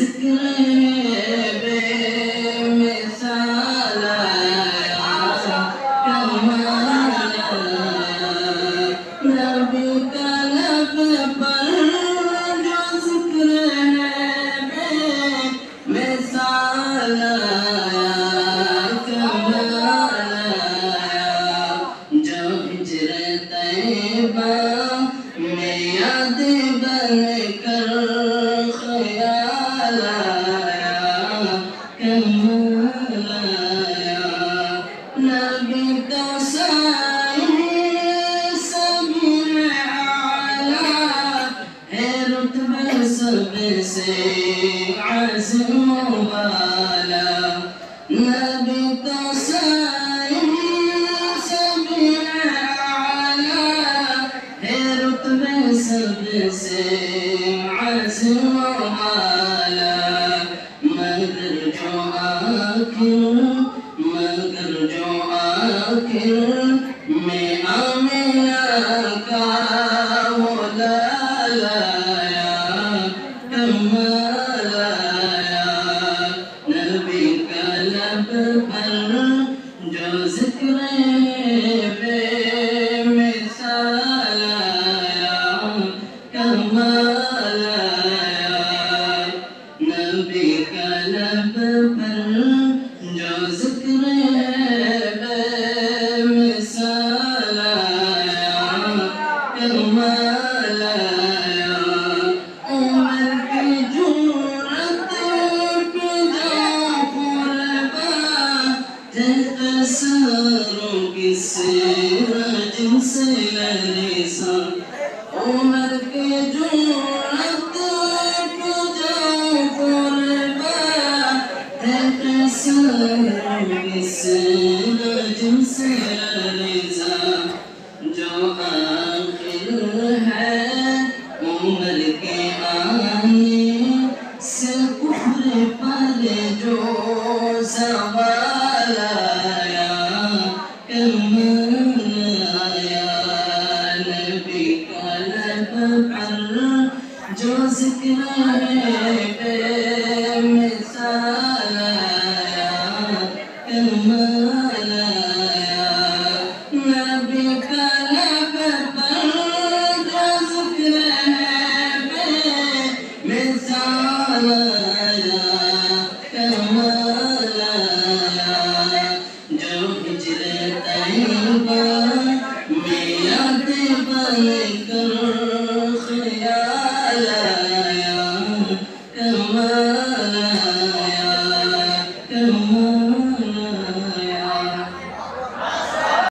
ذکر بے مثال آیا کمال آیا نبی کا لب پر جو ذکر ہے بے مثال آیا کمال آیا جو ہجر طیبہ میں یاد بن کر خیال آیا کمال آیا نبی کا سایہ سب اعلیٰ ہے رتبہ سب سے عظیم و بالا نبی کا سایہ سب اعلیٰ ہے رتبہ سب سے عظیم و بالا مگر جو آخر میں آمنہ کا وہ لال آیا کمال آیا نبی کا لب پر جو ذکر بے مثال آیا کمال آیا نبی کا لب پر جو ذکر بے مثال آیا کمال آیا عمر کی جرأت پہ جا قربا تصاروں کی سیرت جن سے لرزاں عمر کی جرأت پہ جا قربا تصاروں کی سیرت جن سے لرزاں جو آخر ہے عمر کے آنے سے کفر پر جو زوال آیا کمال آیا نبی کا لب پر جو ذکر بے مثال آیا کمال آیا نبی کا لب پر جو ذکر بے مثال آیا کمال آیا جو ہجر طیبہ میں یاد بن